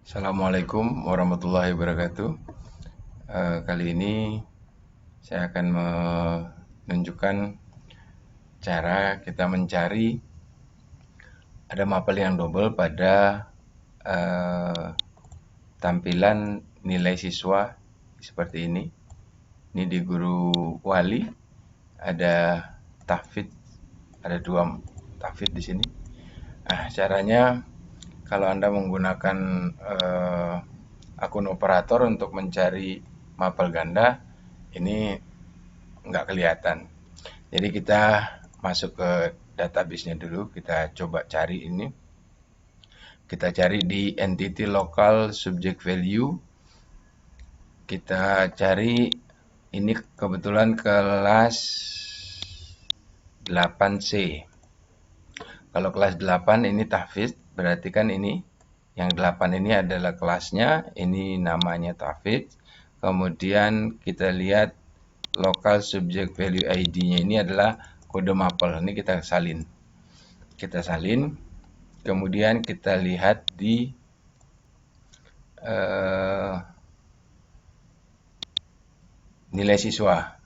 Assalamualaikum warahmatullahi wabarakatuh. Kali ini saya akan menunjukkan cara kita mencari ada mapel yang double pada tampilan nilai siswa seperti ini. Ini di guru wali ada tahfidz, ada dua tahfidz di sini. Nah, caranya kalau Anda menggunakan akun operator untuk mencari mapel ganda, ini nggak kelihatan. Jadi kita masuk ke database-nya dulu, kita coba cari ini. Kita cari di entity local subject value. Kita cari ini kebetulan kelas 8C. Kalau kelas 8 ini tahfidz, berarti kan ini yang 8 ini adalah kelasnya, ini namanya tahfidz. Kemudian kita lihat local subject value ID-nya ini adalah kode mapel. Ini kita salin. Kita salin. Kemudian kita lihat di nilai siswa.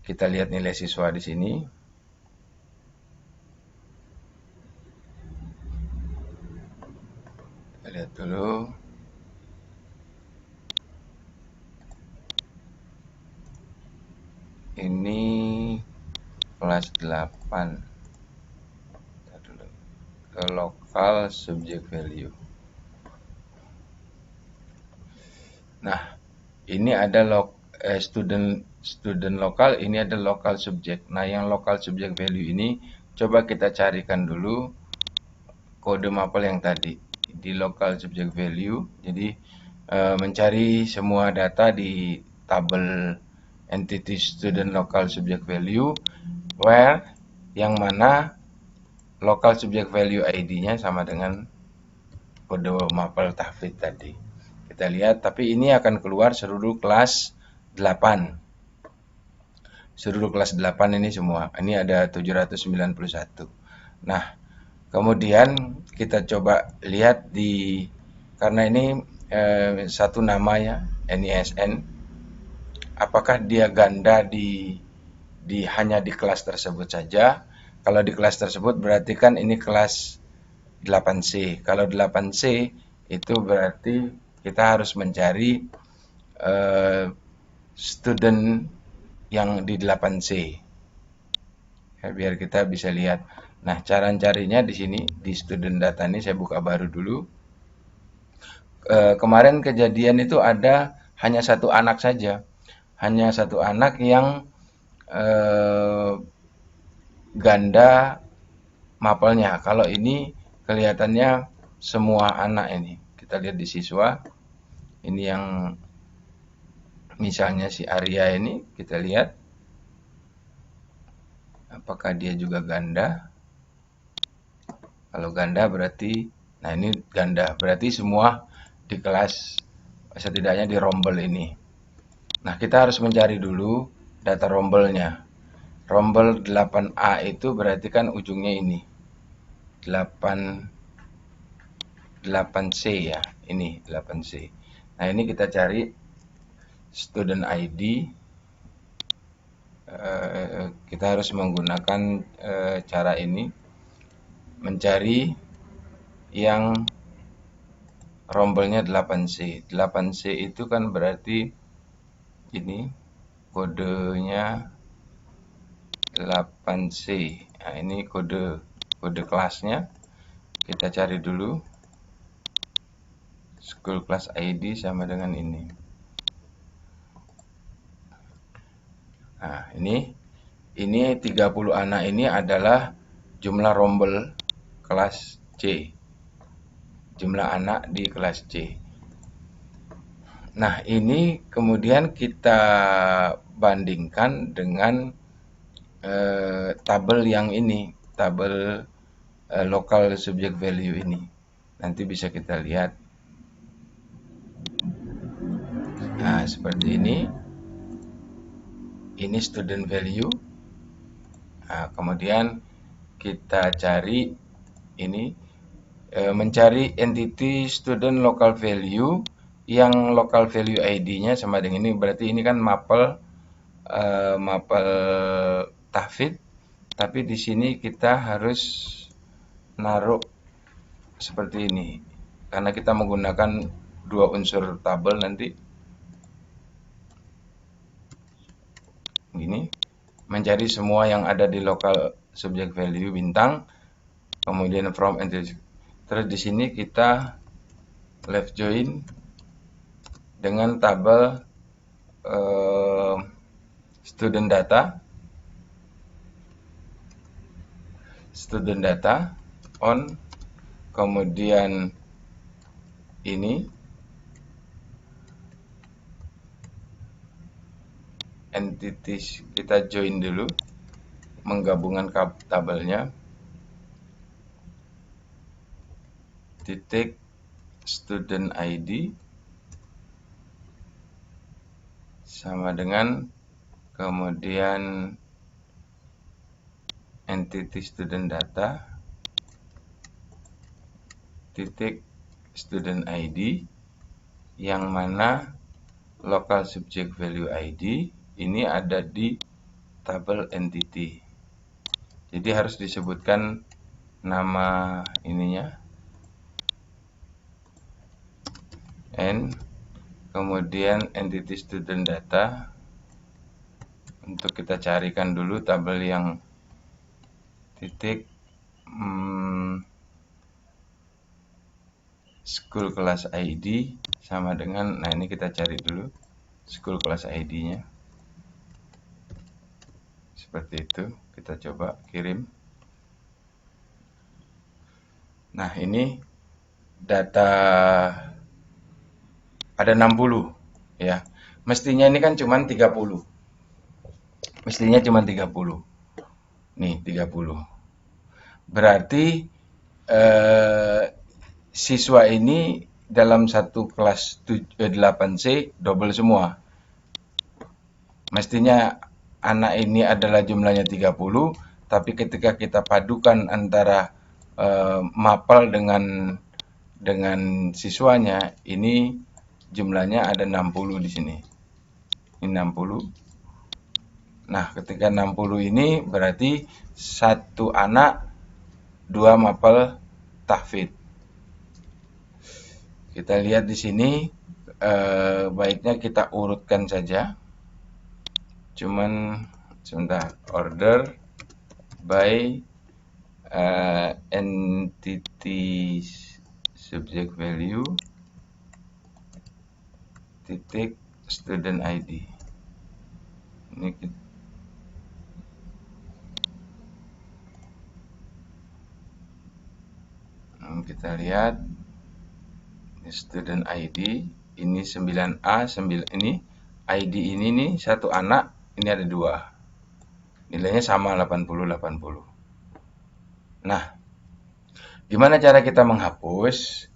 Kita lihat nilai siswa di sini. Kita lihat dulu. Ini kelas 8. Ke local subject value. Nah, ini ada student lokal, ini ada local subject. Nah, yang local subject value ini coba kita carikan dulu kode mapel yang tadi di local subject value. Jadi mencari semua data di tabel entity student local subject value where yang mana local subject value ID-nya sama dengan kode mapel tahfidz tadi. Kita lihat, tapi ini akan keluar seluruh kelas 8. Seluruh kelas 8 ini semua. Ini ada 791. Nah, kemudian kita coba lihat karena ini satu nama ya, NISN. Apakah dia ganda hanya di kelas tersebut saja? Kalau di kelas tersebut berarti kan ini kelas 8C. Kalau 8C itu berarti kita harus mencari student yang di 8C. Ya, biar kita bisa lihat. Nah, cara carinya di sini di student data ini saya buka baru dulu. Kemarin kejadian itu ada hanya satu anak saja. Hanya satu anak yang ganda mapelnya. Kalau ini kelihatannya semua anak ini. Kita lihat di siswa. Ini yang misalnya si Arya ini, kita lihat apakah dia juga ganda. Kalau ganda berarti, nah ini ganda, berarti semua di kelas setidaknya di rombel ini. Nah, kita harus mencari dulu data rombelnya. Rombel 8A itu berarti kan ujungnya ini. 8C ya, ini 8C. Nah, ini kita cari student ID. Kita harus menggunakan cara ini, mencari yang rombelnya 8C. 8C itu kan berarti ini kodenya 8C. Nah, ini kode kelasnya. Kita cari dulu. School class ID sama dengan ini. Nah, ini 30 anak ini adalah jumlah rombel kelas C. Jumlah anak di kelas C. Nah, ini kemudian kita bandingkan dengan tabel yang ini, tabel local subject value ini. Nanti bisa kita lihat. Nah, seperti ini. Ini student value. Nah, kemudian kita cari ini mencari entity student local value yang local value ID-nya sama dengan ini, berarti ini kan mapel tahfidz, tapi di sini kita harus naruh seperti ini karena kita menggunakan dua unsur tabel nanti. Gini, mencari semua yang ada di local subject value bintang, kemudian from entity. Terus di sini kita left join dengan tabel student data on, kemudian ini entities kita join dulu, menggabungkan tabelnya, titik student ID sama dengan kemudian entity student data titik student ID, yang mana local subject value ID ini ada di tabel entity. Jadi harus disebutkan nama ininya, and kemudian entity student data. Untuk kita carikan dulu tabel yang titik school class ID sama dengan, nah ini kita cari dulu school class ID-nya. Seperti itu, kita coba kirim. Nah, ini data ada 60 ya. Mestinya ini kan cuma 30. Mestinya cuma 30. Nih, 30. Berarti siswa ini dalam satu kelas 8C double semua. Mestinya anak ini adalah jumlahnya 30, tapi ketika kita padukan antara mapel dengan siswanya, ini jumlahnya ada 60 di sini. Ini 60. Nah, ketika 60 ini berarti satu anak 2 mapel tahfidz. Kita lihat di sini, baiknya kita urutkan saja. Cuman sebentar, order by entity subject value titik student ID. Ini kita lihat student ID ini 9A, 9 ini ID ini nih satu anak, ini ada 2. Nilainya sama 80. Nah, gimana cara kita menghapus?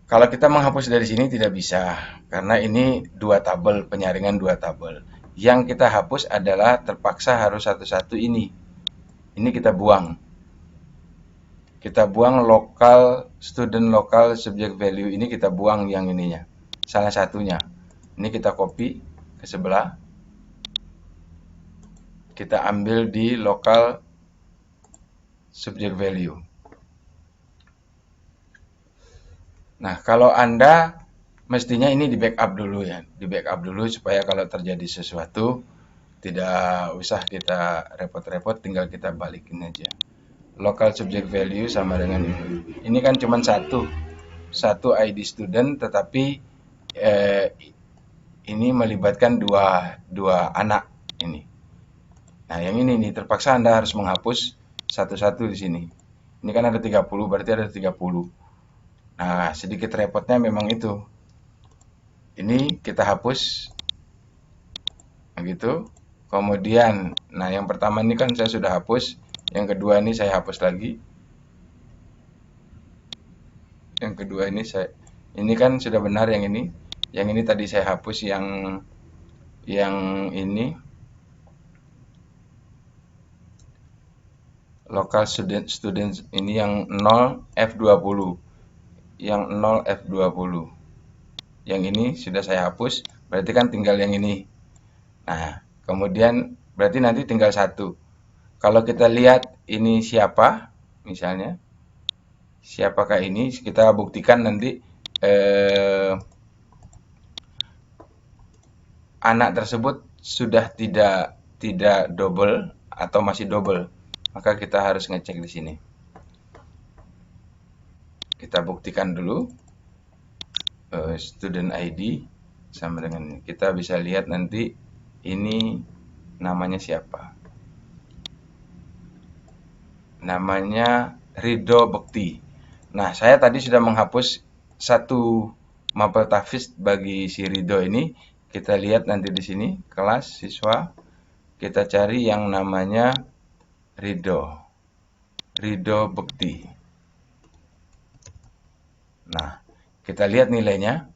Kalau kita menghapus dari sini tidak bisa, karena ini 2 tabel, penyaringan 2 tabel. Yang kita hapus adalah terpaksa harus satu-satu ini. Ini kita buang. Kita buang student local subject value ini, kita buang yang ininya. Salah satunya. Ini kita copy ke sebelah. Kita ambil di local subject value. Nah, kalau Anda mestinya ini di backup dulu ya. Di backup dulu supaya kalau terjadi sesuatu tidak usah kita repot-repot, tinggal kita balikin aja. Local subject value sama dengan ini. Ini kan cuma satu ID student, tetapi ini melibatkan dua anak ini. Nah, yang ini nih terpaksa Anda harus menghapus satu-satu di sini. Ini kan ada 30, berarti ada 30. Nah, sedikit repotnya memang itu. Ini kita hapus. Begitu. Kemudian, nah yang pertama ini kan saya sudah hapus. Yang kedua ini saya hapus lagi. Yang kedua ini ini kan sudah benar yang ini. Yang ini tadi saya hapus yang ini local student ini yang 0 F20, yang 0 F20. Yang ini sudah saya hapus, berarti kan tinggal yang ini. Nah, kemudian berarti nanti tinggal satu. Kalau kita lihat ini siapa, misalnya, siapakah ini, kita buktikan nanti anak tersebut sudah tidak double atau masih double. Maka kita harus ngecek di sini. Kita buktikan dulu student ID sama dengan ini. Kita bisa lihat nanti ini namanya siapa. Namanya Ridho Bekti. Nah, saya tadi sudah menghapus satu mapel tahfiz bagi si Ridho ini. Kita lihat nanti di sini kelas siswa. Kita cari yang namanya Ridho Bekti. Nah, kita lihat nilainya.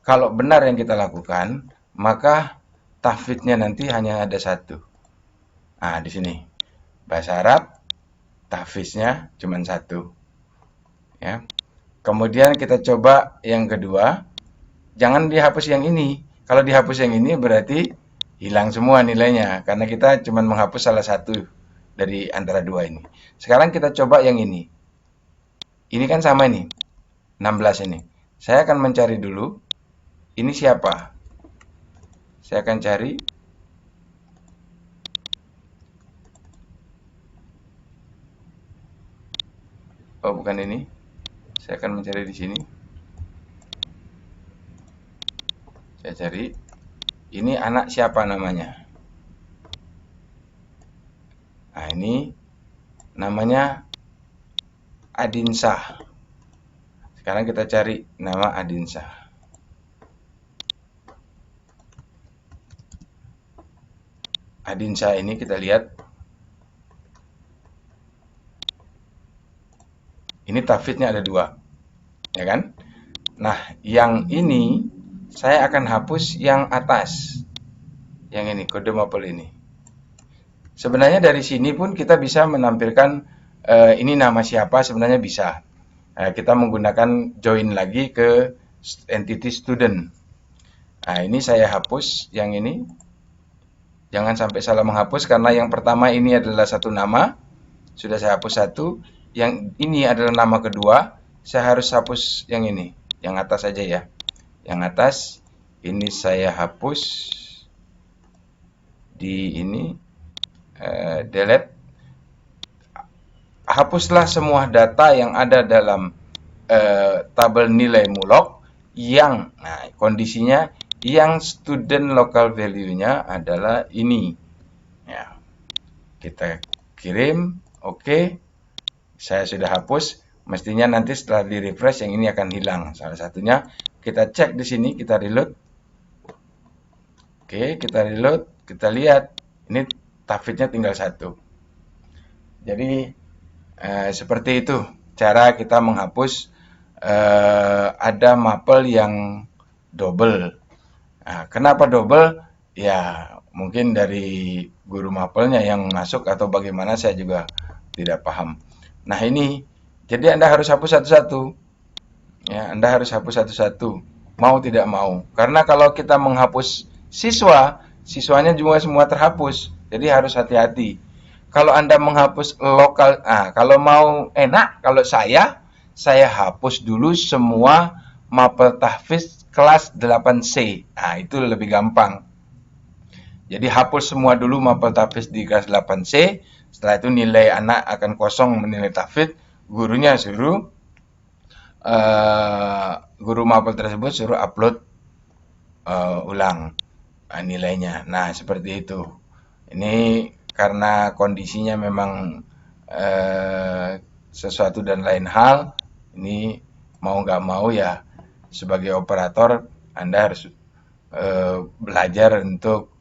Kalau benar yang kita lakukan, maka tahfidnya nanti hanya ada satu. Nah, di sini bahasa Arab, tahfiznya cuma satu. Ya. Kemudian kita coba yang kedua, jangan dihapus yang ini. Kalau dihapus yang ini berarti hilang semua nilainya, karena kita cuma menghapus salah satu dari antara dua ini. Sekarang kita coba yang ini. Ini kan sama ini, 16 ini. Saya akan mencari dulu, ini siapa? Saya akan cari. Oh, bukan ini. Saya akan mencari di sini. Saya cari. Ini anak siapa namanya? Nah, ini namanya Adinsah. Sekarang kita cari nama Adinsah. Adinsah ini kita lihat. Ini tahfidnya ada dua. Ya kan? Nah, yang ini saya akan hapus yang atas. Yang ini, kode mapel ini. Sebenarnya dari sini pun kita bisa menampilkan ini nama siapa, sebenarnya bisa. Kita menggunakan join lagi ke entity student. Nah, ini saya hapus yang ini. Jangan sampai salah menghapus karena yang pertama ini adalah satu nama. Sudah saya hapus satu. Yang ini adalah nama kedua. Saya harus hapus yang ini. Yang atas saja ya. Yang atas ini saya hapus di ini delete. Hapuslah semua data yang ada dalam tabel nilai mulok yang kondisinya yang student local value-nya adalah ini. Ya. Kita kirim, oke. Saya sudah hapus. Mestinya nanti setelah di refresh yang ini akan hilang. Salah satunya kita cek di sini, kita reload. Oke, kita reload, kita lihat ini tahfidnya tinggal satu. Jadi seperti itu cara kita menghapus ada mapel yang double. Nah, kenapa double? Ya mungkin dari guru mapelnya yang masuk atau bagaimana saya juga tidak paham. Nah ini, jadi Anda harus hapus satu-satu. Ya, Anda harus hapus satu-satu. Mau tidak mau. Karena kalau kita menghapus siswanya juga semua terhapus. Jadi harus hati-hati. Kalau Anda menghapus lokal, kalau mau enak, kalau saya hapus dulu semua mapel tahfiz kelas 8C. Nah, itu lebih gampang. Jadi hapus semua dulu mapel tahfiz di kelas 8C. Setelah itu nilai anak akan kosong menilai tahfiz. Gurunya suruh guru mapel tersebut suruh upload ulang nilainya. Nah, seperti itu. Ini karena kondisinya memang sesuatu dan lain hal, ini mau nggak mau ya sebagai operator Anda harus belajar untuk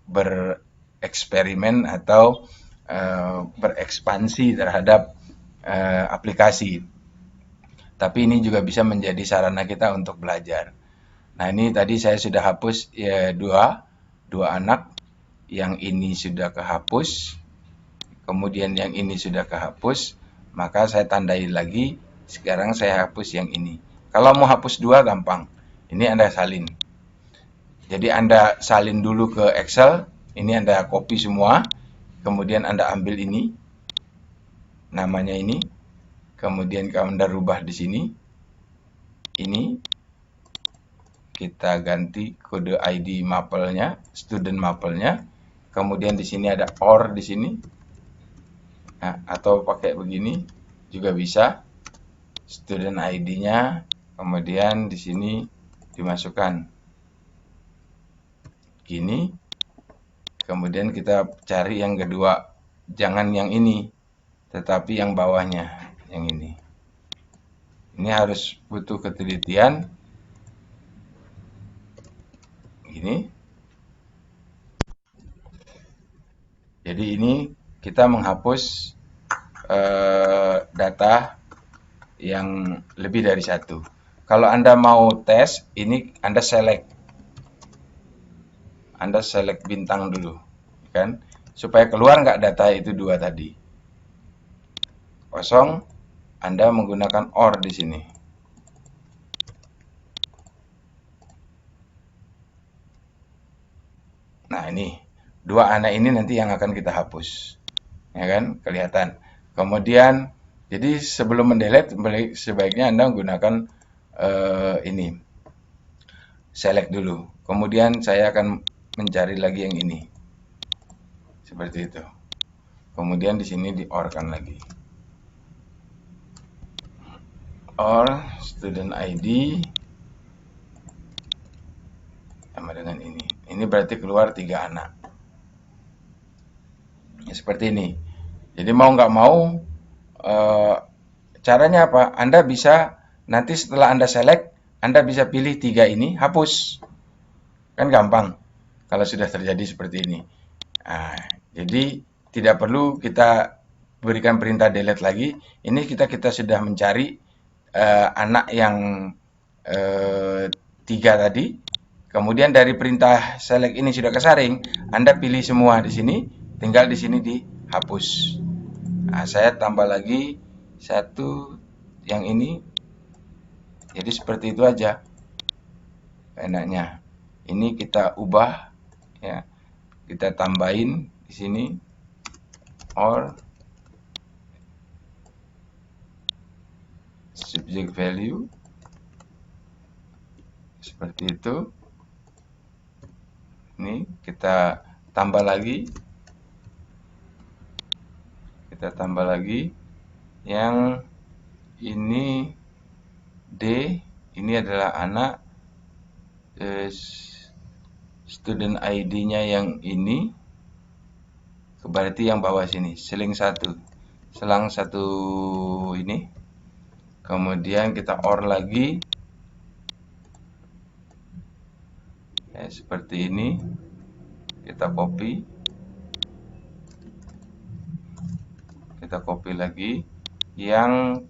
bereksperimen atau berekspansi terhadap aplikasi. Tapi ini juga bisa menjadi sarana kita untuk belajar. Nah, ini tadi saya sudah hapus ya, dua anak. Yang ini sudah kehapus. kemudian yang ini sudah kehapus, maka saya tandai lagi, sekarang saya hapus yang ini. Kalau mau hapus dua gampang, ini Anda salin. Jadi Anda salin dulu ke Excel, ini Anda copy semua, kemudian Anda ambil ini, namanya ini, kemudian Anda rubah di sini, ini, kita ganti kode ID mapelnya, student mapelnya, kemudian di sini ada OR di sini, nah, atau pakai begini juga bisa, student ID-nya, kemudian di sini dimasukkan gini, kemudian kita cari yang kedua, jangan yang ini, tetapi yang bawahnya, yang ini. Ini harus butuh ketelitian. Gini. Jadi ini kita menghapus data yang lebih dari satu. Kalau Anda mau tes, ini Anda select bintang dulu, kan? Supaya keluar nggak data itu dua tadi. Kosong, Anda menggunakan OR di sini. Nah ini, dua anak ini nanti yang akan kita hapus. Ya kan, kelihatan. Kemudian, jadi sebelum mendelete, sebaiknya Anda menggunakan ini. Select dulu. Kemudian saya akan mencari lagi yang ini. Seperti itu. Kemudian di sini di OR-kan lagi. OR student ID sama dengan ini. Ini berarti keluar 3 anak. Ya, seperti ini. Jadi mau nggak mau caranya apa? Anda bisa nanti setelah Anda select, Anda bisa pilih 3 ini, hapus. Kan gampang kalau sudah terjadi seperti ini. Nah, jadi tidak perlu kita berikan perintah delete lagi. Ini kita sudah mencari anak yang 3 tadi. Kemudian dari perintah select ini sudah kesaring, Anda pilih semua di sini, tinggal di sini dihapus. Nah, saya tambah lagi satu yang ini. Jadi seperti itu aja enaknya. Ini kita ubah ya. Kita tambahin di sini or subject value seperti itu. Ini kita tambah lagi. Kita tambah lagi yang ini D, ini adalah anak, student ID-nya yang ini, berarti yang bawah sini, selang satu ini, kemudian kita OR lagi, ya, seperti ini, kita copy lagi, yang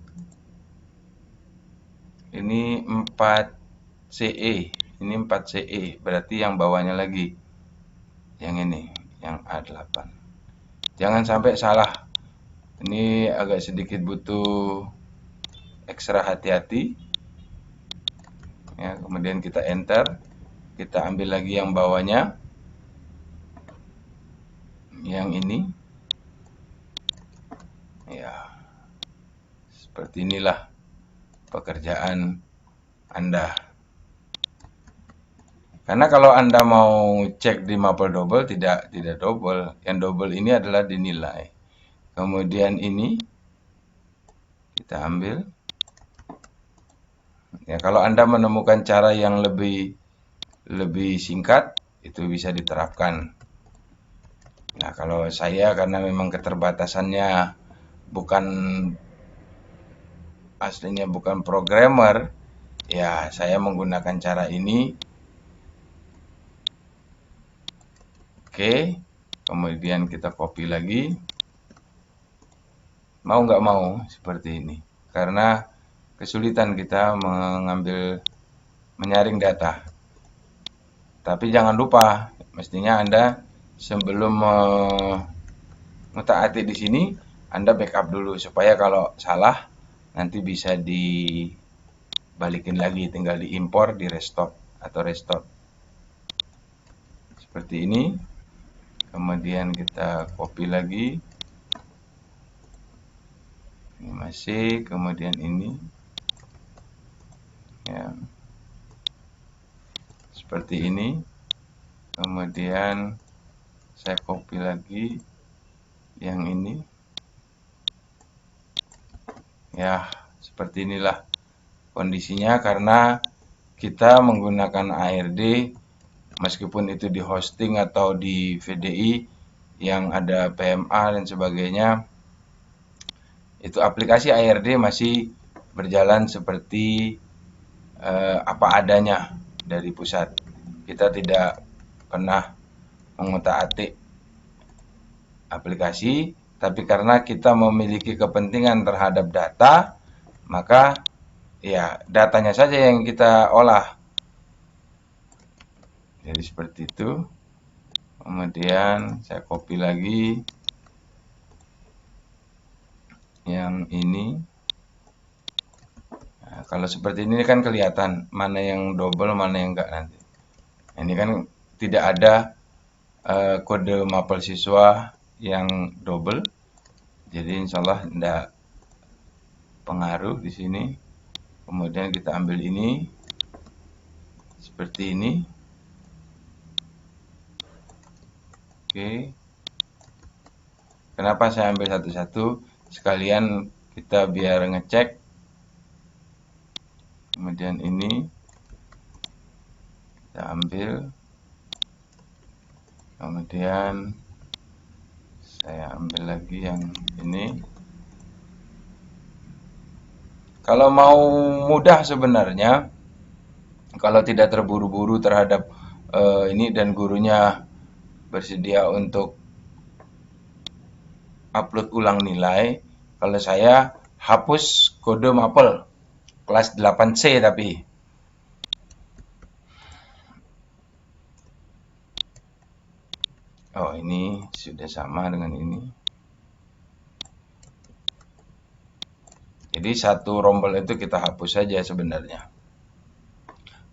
ini 4CE, ini 4CE, berarti yang bawahnya lagi, yang ini, yang A8. Jangan sampai salah, ini agak sedikit butuh ekstra hati-hati. Ya, kemudian kita enter, kita ambil lagi yang bawahnya, yang ini. Ya, seperti inilah pekerjaan Anda. Karena kalau Anda mau cek di mapel double, tidak double. Yang double ini adalah dinilai. Kemudian ini kita ambil. Ya, kalau Anda menemukan cara yang lebih singkat, itu bisa diterapkan. Nah, kalau saya karena memang keterbatasannya aslinya bukan programmer, ya saya menggunakan cara ini. Oke, kemudian kita copy lagi. Mau nggak mau seperti ini, karena kesulitan kita menyaring data. Tapi jangan lupa, mestinya Anda sebelum ngutak-atik di sini, Anda backup dulu supaya kalau salah nanti bisa dibalikin lagi, tinggal diimpor, di restore atau restore. Seperti ini. Kemudian kita copy lagi. Ini masih, kemudian ini. Ya. Seperti ini. Kemudian saya copy lagi yang ini. Ya, seperti inilah kondisinya karena kita menggunakan ARD meskipun itu di hosting atau di VDI yang ada PMA dan sebagainya, itu aplikasi ARD masih berjalan seperti apa adanya dari pusat. Kita tidak pernah mengutak-atik aplikasi, tapi karena kita memiliki kepentingan terhadap data, maka ya datanya saja yang kita olah. Jadi seperti itu. Kemudian saya copy lagi yang ini. Nah, kalau seperti ini kan kelihatan mana yang double, mana yang enggak nanti. Ini kan tidak ada kode mapel siswa yang double, jadi insya Allah tidak pengaruh di sini. Kemudian kita ambil ini seperti ini. Oke. Kenapa saya ambil satu-satu? Sekalian kita biar ngecek. Kemudian ini kita ambil. Kemudian saya ambil lagi yang ini. Kalau mau mudah sebenarnya, kalau tidak terburu-buru terhadap ini dan gurunya bersedia untuk upload ulang nilai, kalau saya hapus kode mapel kelas 8C tapi. Oh, ini sudah sama dengan ini. Jadi satu rombel itu kita hapus saja sebenarnya.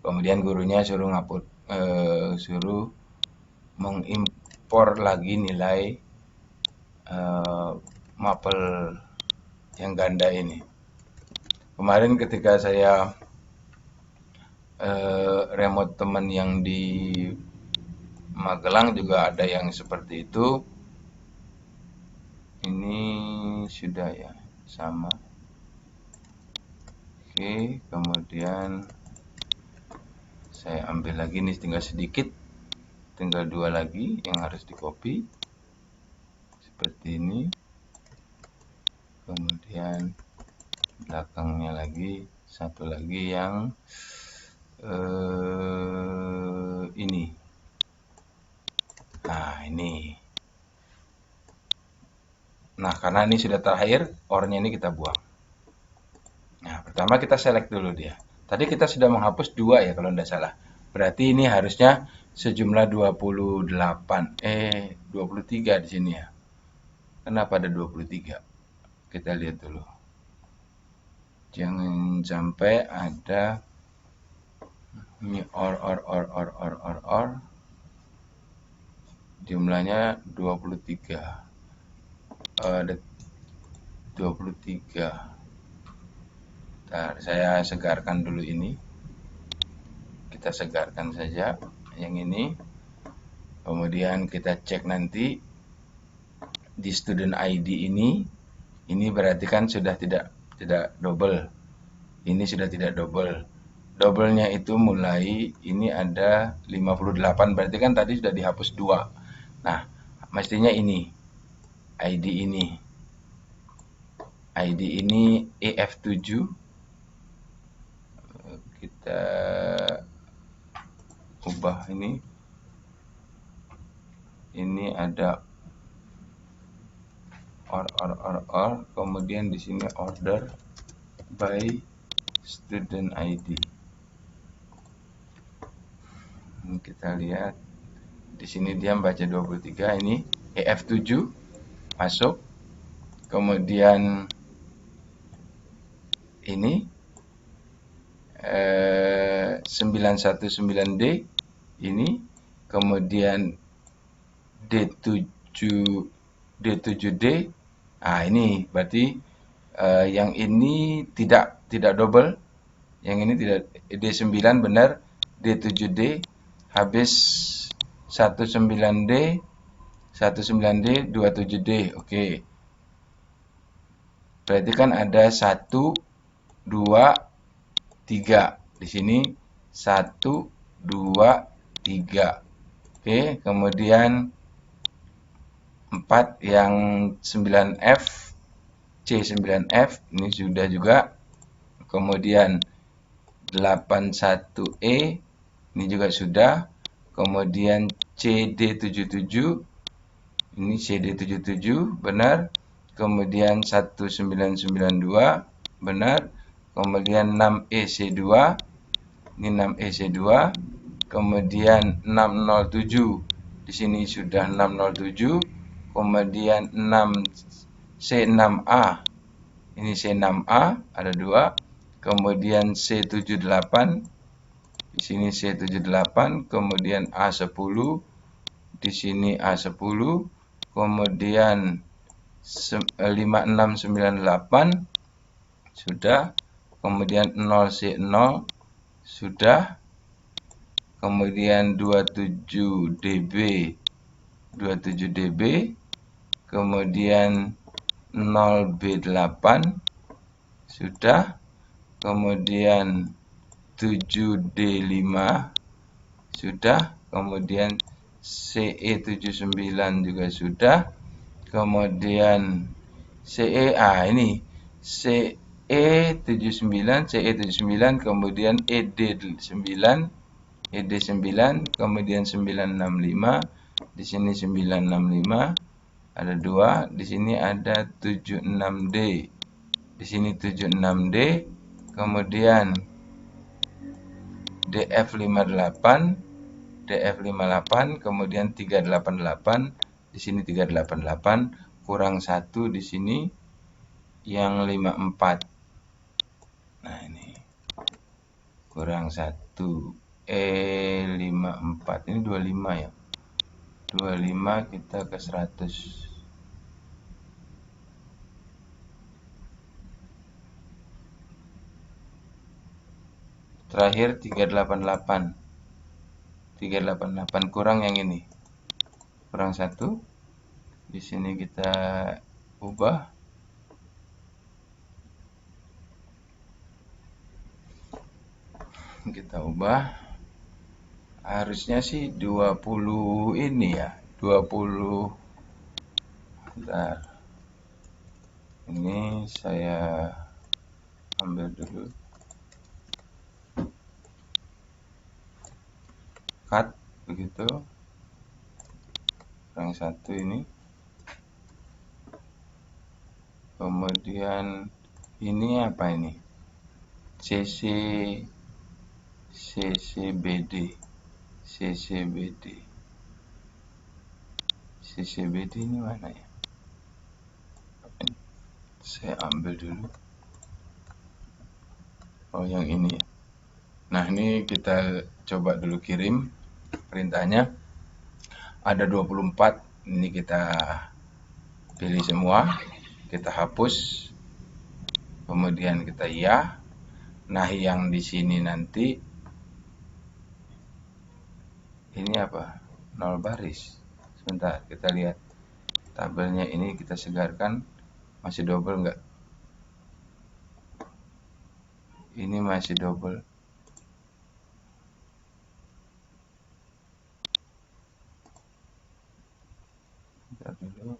Kemudian gurunya suruh suruh mengimpor lagi nilai mapel yang ganda ini. Kemarin ketika saya remote teman yang di Magelang juga ada yang seperti itu. Ini sudah ya, sama. Oke, kemudian saya ambil lagi nih, tinggal sedikit, tinggal 2 lagi yang harus di copy seperti ini. Kemudian belakangnya lagi, satu lagi yang ini. Nah, ini. Nah, karena ini sudah terakhir, OR-nya ini kita buang. Nah, pertama kita select dulu dia. Tadi kita sudah menghapus 2 ya kalau tidak salah. Berarti ini harusnya sejumlah 23 di sini ya. Kenapa ada 23? Kita lihat dulu. Jangan sampai ada ini or. Jumlahnya 23. Ada 23. Bentar, saya segarkan dulu ini. Kita segarkan saja yang ini. Kemudian kita cek nanti di student ID ini berarti kan sudah tidak double. Ini sudah tidak double. Double-nya itu mulai ini ada 58, berarti kan tadi sudah dihapus 2. Nah, mestinya ini ID ini EF7. Kita ubah ini. Ini ada or, kemudian di sini order by student ID. Ini kita lihat di sini dia membaca 23, ini EF7. masuk. Kemudian ini 919D ini, kemudian D7D. Nah, ini berarti yang ini tidak double, yang ini tidak. D9 benar, D7D habis 19D 19D 27D. Oke. Berarti kan ada 1 2 3 di sini, 1 2 3. Oke, kemudian 4 yang 9F, C9F ini sudah juga. Kemudian 81E ini juga sudah. Kemudian CD77 ini CD77 benar. Kemudian 1992 benar. Kemudian 6EC2 ini 6EC2. Kemudian 607 di sini sudah 607. Kemudian 6C6A ini C6A ada 2. Kemudian C78 di sini C78. Kemudian A10 di sini A10. Kemudian 5698 sudah. Kemudian 0C0 sudah. Kemudian 27DB kemudian 0B8 sudah. Kemudian 7D5 sudah. Kemudian CE79 juga sudah. Kemudian ini CE79, kemudian ED9, kemudian 965, di sini 965 ada 2, di sini ada 76D, di sini 76D, kemudian DF58, kemudian 388, di sini 388 kurang 1 di sini yang 54. Nah, ini kurang 1 54, ini 25 ya. 25 kita ke 100. Terakhir 388. 388 kurang yang ini. Kurang 1. Di sini kita ubah. Harusnya sih 20 ini ya. 20. Bentar. Ini saya ambil dulu. Cut begitu. Kurang 1 ini. Kemudian ini apa ini? CCBD ini mana ya? Saya ambil dulu. Oh, yang ini ya. Nah, ini kita coba dulu kirim perintahnya. Ada 24. Ini kita pilih semua. Kita hapus. Kemudian kita iya. Nah, yang di sini nanti ini apa? 0 baris. Sebentar, kita lihat tabelnya ini, kita segarkan. Masih double enggak? Ini masih double. Bentar dulu.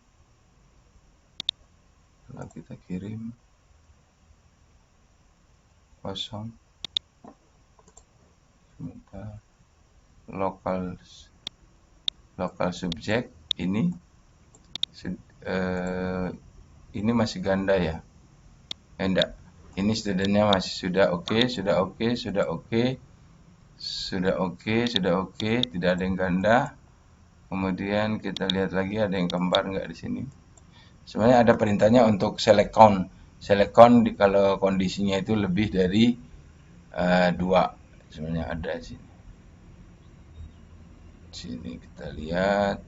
Setelah kita kirim kosong. Sebentar. Lokal subjek ini masih ganda ya? Enggak. Ini studentnya masih sudah oke, tidak ada yang ganda. Kemudian kita lihat lagi ada yang kembar enggak di sini. sebenarnya ada perintahnya untuk select count. Select count kalau kondisinya itu lebih dari 2. Sebenarnya ada sini. Sini kita lihat.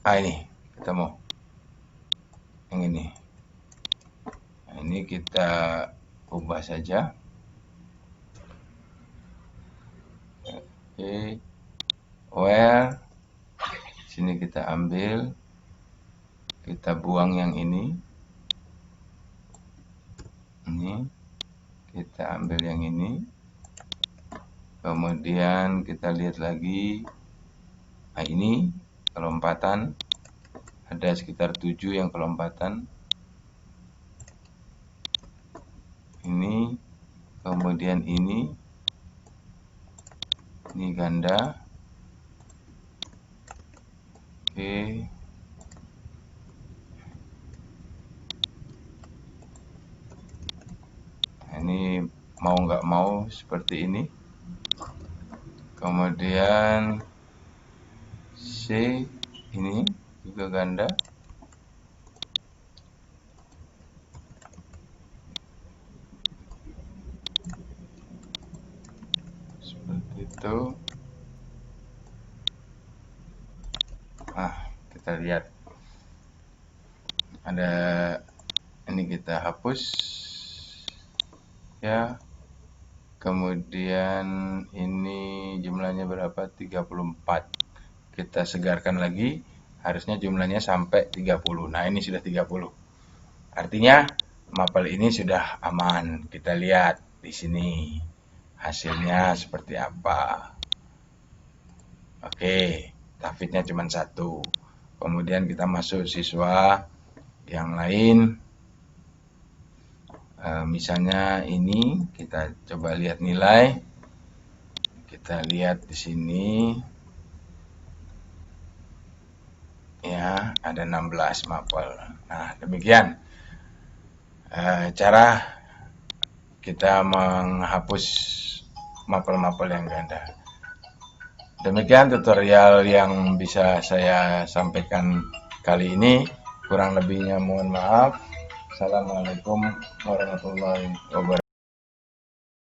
Ini ketemu. Yang ini. Nah, ini kita ubah saja. Oke. Where. Sini kita ambil. Kita buang yang ini. Ini. Kita ambil yang ini. Kemudian kita lihat lagi. Nah, ini kelompatan. Ada sekitar 7 yang kelompatan. Ini. Kemudian ini ganda. Oke. Nah, ini mau nggak mau seperti ini. Kemudian C ini juga ganda. Seperti itu. Kita lihat. Ada ini kita hapus. Ya. Kemudian ini jumlahnya berapa? 34. Kita segarkan lagi, harusnya jumlahnya sampai 30. Nah, ini sudah 30. Artinya mapel ini sudah aman. Kita lihat di sini hasilnya seperti apa. Oke, tafidnya cuma 1. Kemudian kita masuk siswa yang lain. Misalnya ini kita coba lihat nilai. Kita lihat di sini. Ya, ada 16 mapel. Nah, demikian cara kita menghapus mapel-mapel yang ganda. Demikian tutorial yang bisa saya sampaikan kali ini. Kurang lebihnya mohon maaf. Assalamualaikum warahmatullahi wabarakatuh.